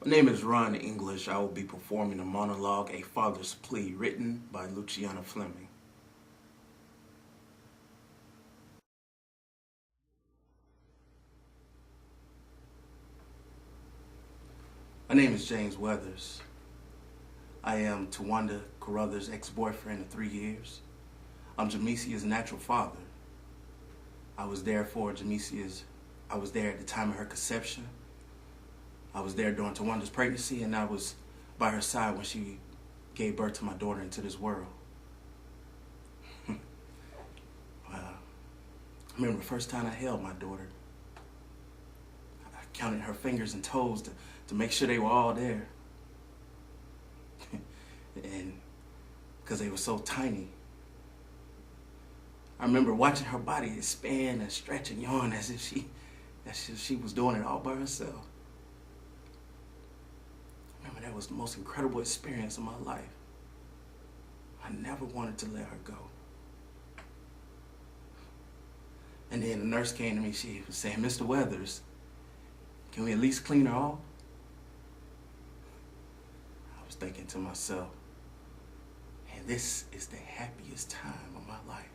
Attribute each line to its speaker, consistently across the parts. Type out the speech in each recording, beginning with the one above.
Speaker 1: My name is Ron English. I will be performing a monologue, A Father's Plea, written by Luciana Fleming. My name is James Weathers. I am Tawanda Carruthers' ex-boyfriend of 3 years. I'm Jamesia's natural father. I was there at the time of her conception. I was there during Tawanda's pregnancy, and I was by her side when she gave birth to my daughter into this world. I remember the first time I held my daughter. I counted her fingers and toes to make sure they were all there. And because they were so tiny. I remember watching her body expand and stretch and yawn as if she was doing it all by herself. I remember that was the most incredible experience of my life. I never wanted to let her go. And then the nurse came to me, she was saying, "Mr. Weathers, can we at least clean her off?" I was thinking to myself, and this is the happiest time of my life.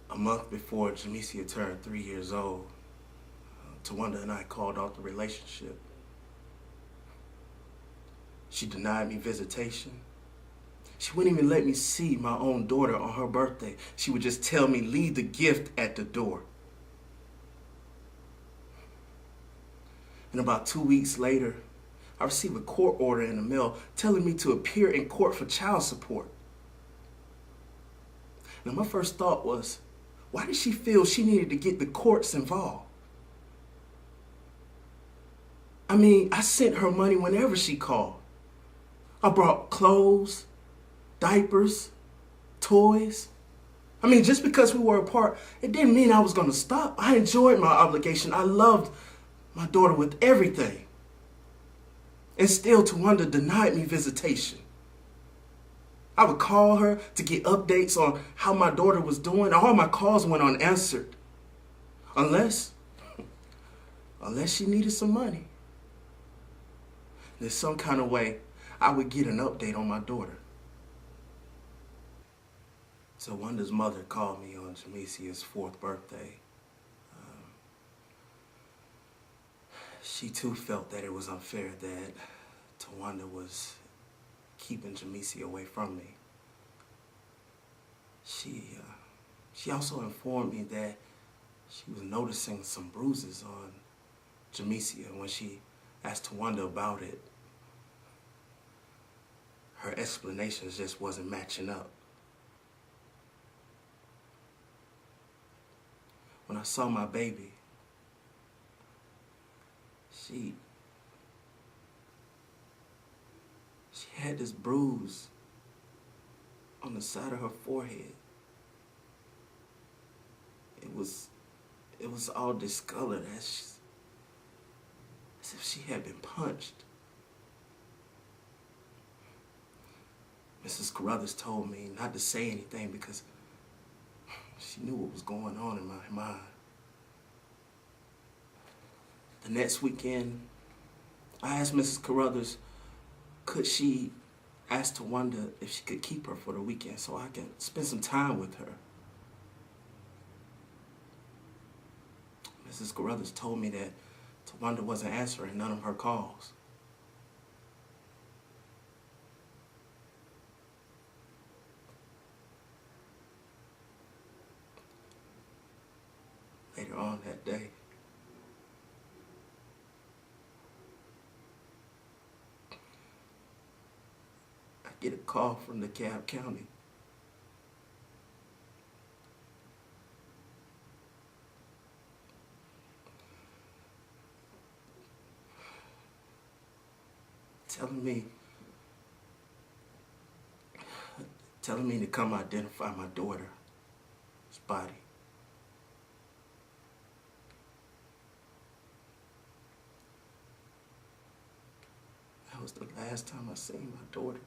Speaker 1: A month before Jamesia turned 3 years old, Tawanda and I called off the relationship. She denied me visitation. She wouldn't even let me see my own daughter on her birthday. She would just tell me, "Leave the gift at the door." And about 2 weeks later, I received a court order in the mail telling me to appear in court for child support. Now, my first thought was, why did she feel she needed to get the courts involved? I mean, I sent her money whenever she called. I brought clothes, diapers, toys. I mean, just because we were apart, it didn't mean I was going to stop. I enjoyed my obligation. I loved my daughter with everything. And still, Tawanda denied me visitation. I would call her to get updates on how my daughter was doing. All my calls went unanswered. Unless she needed some money. There's some kind of way I would get an update on my daughter. So Tawanda's mother called me on Jamesia's 4th birthday. She too felt that it was unfair that Tawanda was keeping Jamesia away from me. She also informed me that she was noticing some bruises on Jamesia. When she asked Tawanda about it, her explanations just wasn't matching up. When I saw my baby, she had this bruise on the side of her forehead. It was all discolored as if she had been punched. Mrs. Carruthers told me not to say anything because she knew what was going on in my mind. The next weekend, I asked Mrs. Carruthers, could she ask Tawanda if she could keep her for the weekend so I could spend some time with her. Mrs. Carruthers told me that Tawanda wasn't answering none of her calls. Later on that day, I get a call from the DeKalb County. Telling me to come identify my daughter's body. That was the last time I seen my daughter.